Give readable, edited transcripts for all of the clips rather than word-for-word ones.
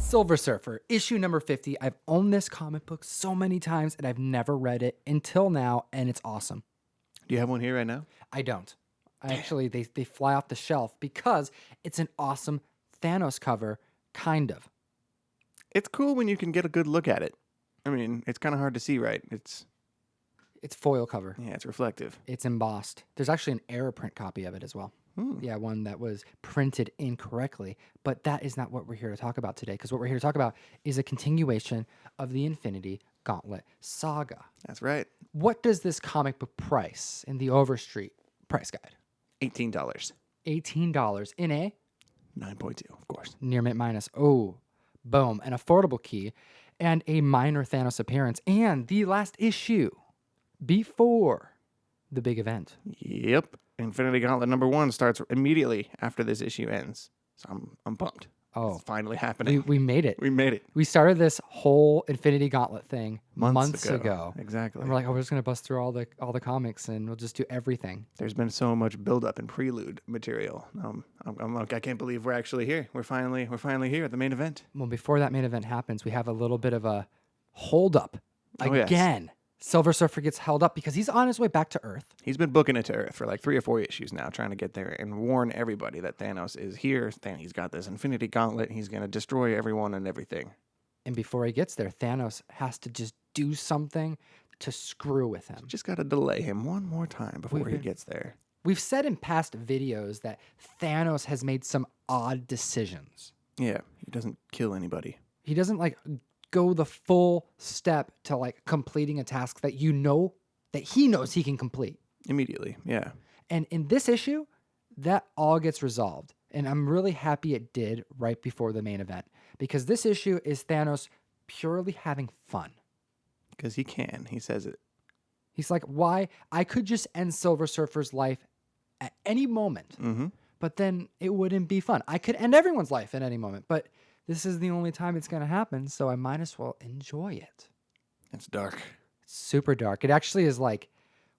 Silver Surfer, issue number 50. I've owned this comic book so many times and I've never read it until now, and it's awesome. Do you have one here right now? I don't. Actually, they fly off the shelf because it's an awesome Thanos cover, kind of. It's cool when you can get a good look at it. I mean, it's kind of hard to see, right? It's foil cover. Yeah, it's reflective. It's embossed. There's actually an error print copy of it as well. Yeah, one that was printed incorrectly. But that is not what we're here to talk about today, because what we're here to talk about is a continuation of the Infinity Gauntlet Saga. That's right. What does this comic book price in the Overstreet price guide? $18. $18 in a 9.2, of course. near mint minus. Oh, boom. An affordable key and a minor Thanos appearance and the last issue before the big event. Yep. Infinity Gauntlet number 1 starts immediately after this issue ends. So I'm pumped. Oh, It's finally happening. we made it. We made it. We started this whole Infinity Gauntlet thing months ago. Exactly. And we're like, oh, we're just gonna bust through all the comics and we'll just do everything. There's been so much buildup and prelude material. I can't believe we're actually here. We're finally here at the main event. Well, before that main event happens, we have a little bit of a hold up yes. again. Silver Surfer gets held up because he's on his way back to Earth. He's been booking it to Earth for like 3 or 4 issues now, trying to get there and warn everybody that Thanos is here. He's got this Infinity Gauntlet. He's going to destroy everyone and everything. And before he gets there, Thanos has to just do something to screw with him. Just got to delay him one more time before he gets there. We've said in past videos that Thanos has made some odd decisions. Yeah, he doesn't kill anybody. He doesn't go the full step to completing a task that he knows he can complete Immediately, yeah. And in this issue, that all gets resolved. And I'm really happy it did right before the main event, because this issue is Thanos purely having fun. Because he can. He says it. He's like, why? I could just end Silver Surfer's life at any moment, but then it wouldn't be fun. I could end everyone's life at any moment, but this is the only time it's going to happen, so I might as well enjoy it. It's dark. It's super dark. It actually is like,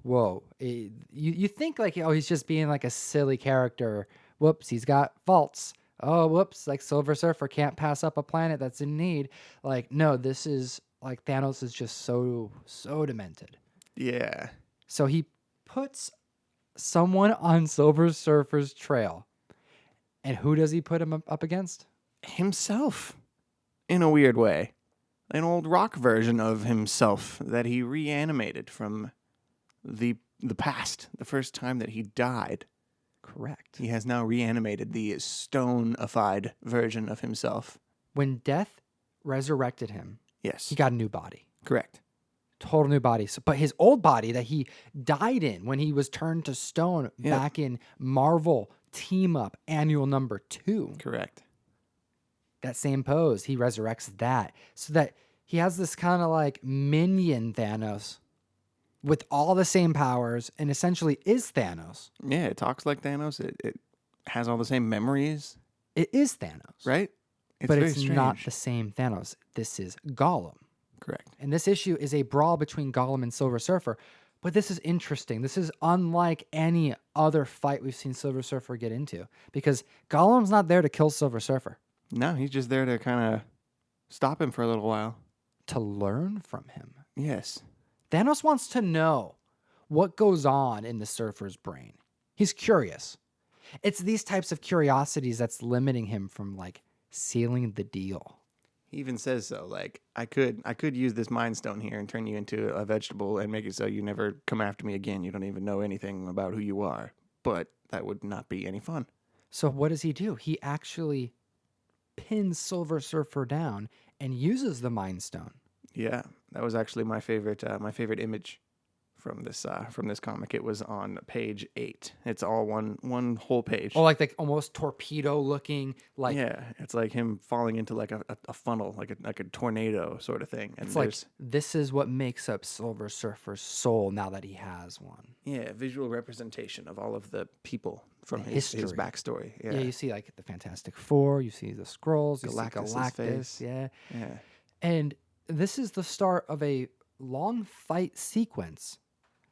whoa. You think he's just being like a silly character. Whoops, he's got faults. Oh, whoops, Silver Surfer can't pass up a planet that's in need. No, this is Thanos is just so demented. Yeah. So he puts someone on Silver Surfer's trail. And who does he put him up against? Himself, in a weird way. An old rock version of himself that he reanimated from the past, the first time that he died. Correct. He has now reanimated the stone-ified version of himself. When death resurrected him, yes, he got a new body. Correct. Total new body. But his old body that he died in when he was turned to stone back in Marvel Team Up Annual number 2. Correct. That same pose, he resurrects that so that he has this kind of minion Thanos with all the same powers and essentially is Thanos. Yeah, it talks like Thanos. It has all the same memories. It is Thanos. Right? But it's not the same Thanos. This is Golem. Correct. And this issue is a brawl between Golem and Silver Surfer. But this is interesting. This is unlike any other fight we've seen Silver Surfer get into, because Golem's not there to kill Silver Surfer. No, he's just there to kind of stop him for a little while. To learn from him. Yes. Thanos wants to know what goes on in the Surfer's brain. He's curious. It's these types of curiosities that's limiting him from sealing the deal. He even says so. I could use this Mind Stone here and turn you into a vegetable and make it so you never come after me again. You don't even know anything about who you are. But that would not be any fun. So what does he do? He actually pins Silver Surfer down and uses the Mind Stone. Yeah, that was actually my favorite image from this comic. It was on page 8. It's all one whole page. Oh, like almost torpedo looking, yeah, it's like him falling into a funnel, like a tornado sort of thing. And it's this is what makes up Silver Surfer's soul now that he has one. Yeah, visual representation of all of the people from his backstory. Yeah, you see the Fantastic Four, you see the Skrulls, you see Galactus, face. Yeah. Yeah. And this is the start of a long fight sequence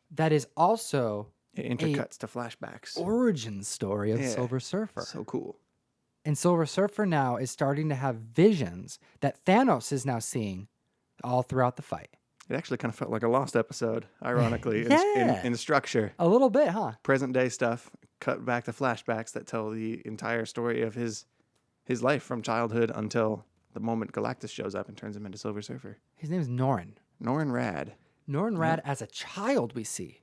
that is also it intercuts to flashbacks. Origin story of Silver Surfer. So cool. And Silver Surfer now is starting to have visions that Thanos is now seeing all throughout the fight. It actually kind of felt like a Lost episode, ironically, Yeah. in structure. A little bit, huh? Present day stuff, cut back to flashbacks that tell the entire story of his life from childhood until the moment Galactus shows up and turns him into Silver Surfer. His name is Norrin. Norrin Rad. Norrin Rad as a child we see.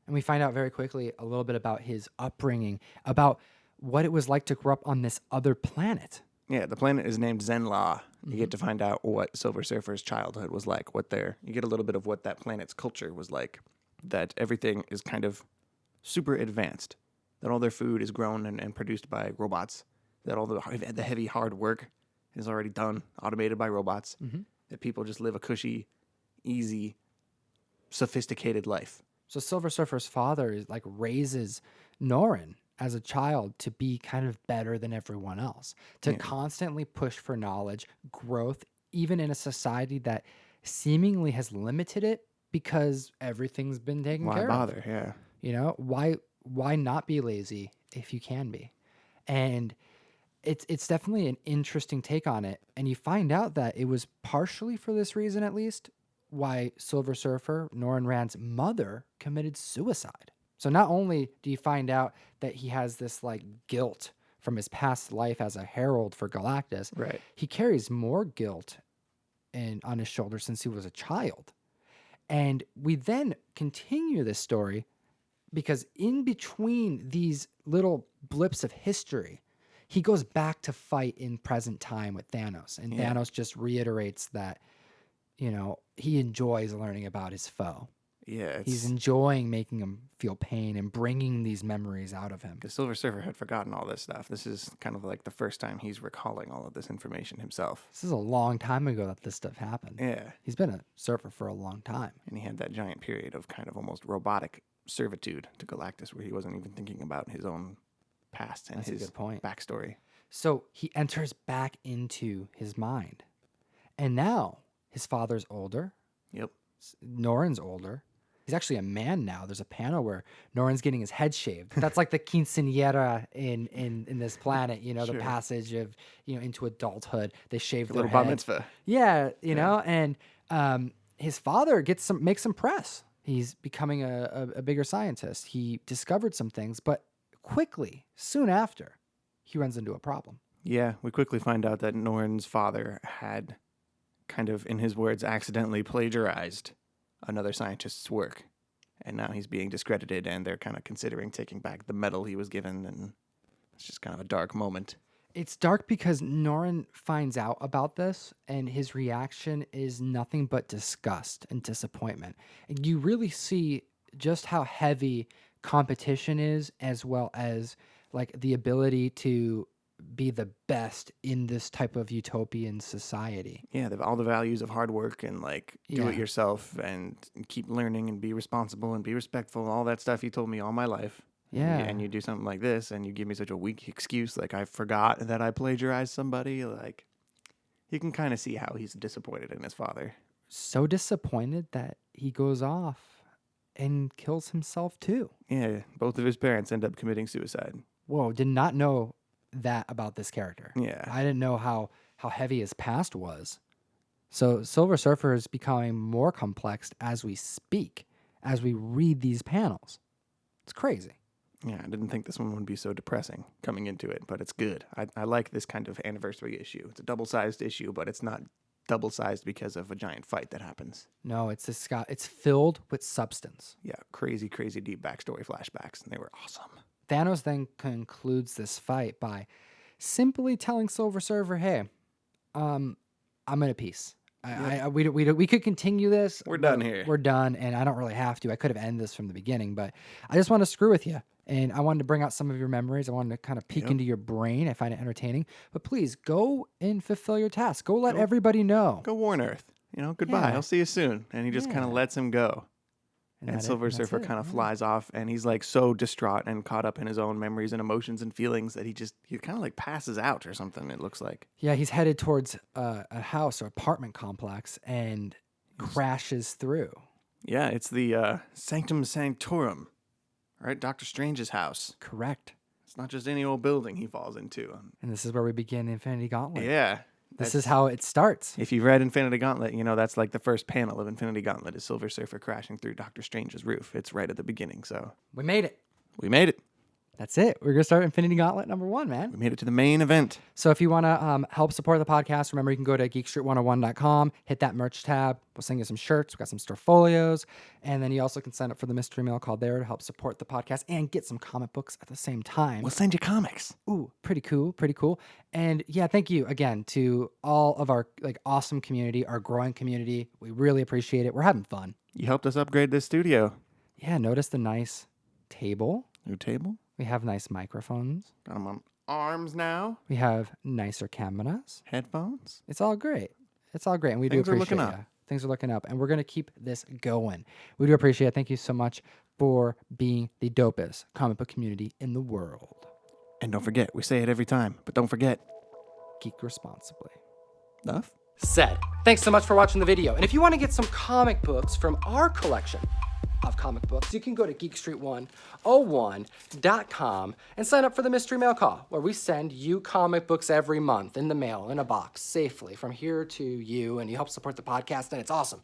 And we find out very quickly a little bit about his upbringing, about what it was like to grow up on this other planet. Yeah, the planet is named Zenla. You get to find out what Silver Surfer's childhood was like, you get a little bit of what that planet's culture was like, that everything is kind of super advanced, that all their food is grown and produced by robots, that all the heavy hard work is already done, automated by robots, that people just live a cushy, easy, sophisticated life. So Silver Surfer's father is like raises Norrin as a child to be kind of better than everyone else, to constantly push for knowledge, growth, even in a society that seemingly has limited it because everything's been taken care of. Why bother? Yeah. You know, why not be lazy if you can be? And it's definitely an interesting take on it. And you find out that it was partially for this reason, at least, why Silver Surfer, Norrin Rad's mother, committed suicide. So not only do you find out that he has this like guilt from his past life as a herald for Galactus, Right. he carries more guilt on his shoulder since he was a child. And we then continue this story because in between these little blips of history, he goes back to fight in present time with Thanos. And Thanos just reiterates that, you know, he enjoys learning about his foe. Yeah. He's enjoying making him feel pain and bringing these memories out of him. Because Silver Surfer had forgotten all this stuff. This is kind of like the first time he's recalling all of this information himself. This is a long time ago that this stuff happened. Yeah. He's been a surfer for a long time. And he had that giant period of kind of almost robotic servitude to Galactus where he wasn't even thinking about his own past and That's a his good point. backstory. So he enters back into his mind. And now his father's older. Yep. Norrin's older. He's actually a man now. There's a panel where Norrin's getting his head shaved. That's like the quinceañera in this planet, you know, the passage of, you know, into adulthood. They shave their Little bar head. mitzvah. Yeah, you know, and his father makes some press. He's becoming a bigger scientist. He discovered some things, but quickly, soon after, he runs into a problem. Yeah, we quickly find out that Norrin's father had kind of, in his words, accidentally plagiarized another scientist's work. And now he's being discredited, and they're kind of considering taking back the medal he was given, and it's just kind of a dark moment. It's dark because Norrin finds out about this, and his reaction is nothing but disgust and disappointment. And you really see just how heavy competition is, as well as like the ability to be the best in this type of utopian society. Yeah, all the values of hard work and like do it yourself and keep learning and be responsible and be respectful, all that stuff he told me all my life. Yeah. And you do something like this and you give me such a weak excuse, like I forgot that I plagiarized somebody. Like, you can kind of see how he's disappointed in his father. So disappointed that he goes off and kills himself too. Yeah, both of his parents end up committing suicide. Whoa, did not know that about this character. Yeah. I didn't know how heavy his past was. So Silver Surfer is becoming more complex as we speak, as we read these panels. It's crazy. Yeah, I didn't think this one would be so depressing coming into it, but it's good. I like this kind of anniversary issue. It's a double-sized issue, but it's not double-sized because of a giant fight that happens. No, it's filled with substance. Yeah, crazy, crazy deep backstory flashbacks, and they were awesome. Thanos then concludes this fight by simply telling Silver Surfer, "Hey, I'm in a peace. We could continue this. We're done here. We're done, and I don't really have to. I could have ended this from the beginning, but I just want to screw with you. And I wanted to bring out some of your memories. I wanted to kind of peek into your brain. I find it entertaining. But please go and fulfill your task. Go let everybody know. Go warn Earth. You know, goodbye. Yeah. I'll see you soon." And he just kind of lets him go. And Silver Surfer kind of flies off, and he's like so distraught and caught up in his own memories and emotions and feelings that he kind of like passes out or something, it looks like. Yeah, he's headed towards a house or apartment complex and crashes through. Yeah, it's the Sanctum Sanctorum, right? Doctor Strange's house. Correct. It's not just any old building he falls into. And this is where we begin Infinity Gauntlet. Yeah. This is how it starts. If you've read Infinity Gauntlet, you know that's like the first panel of Infinity Gauntlet is Silver Surfer crashing through Doctor Strange's roof. It's right at the beginning, so We made it. we made it. That's it. We're going to start Infinity Gauntlet number 1, man. We made it to the main event. So if you want to help support the podcast, remember you can go to geekstreet101.com, hit that merch tab. We'll send you some shirts. We've got some storefolios. And then you also can sign up for the mystery mail called there to help support the podcast and get some comic books at the same time. We'll send you comics. Ooh, pretty cool, pretty cool. And yeah, thank you again to all of our like awesome community, our growing community. We really appreciate it. We're having fun. You helped us upgrade this studio. Yeah, notice the nice table. New table. We have nice microphones. Got them on arms now. We have nicer cameras. Headphones. It's all great. It's all great. And we Things do are appreciate looking it. up. Things are looking up. And we're going to keep this going. We do appreciate it. Thank you so much for being the dopest comic book community in the world. And don't forget, we say it every time, but don't forget, Geek responsibly. Enough? Said. Thanks so much for watching the video. And if you want to get some comic books from our collection of comic books, you can go to geekstreet101.com and sign up for the mystery mail call, where we send you comic books every month in the mail in a box safely from here to you, and you help support the podcast, and it's awesome.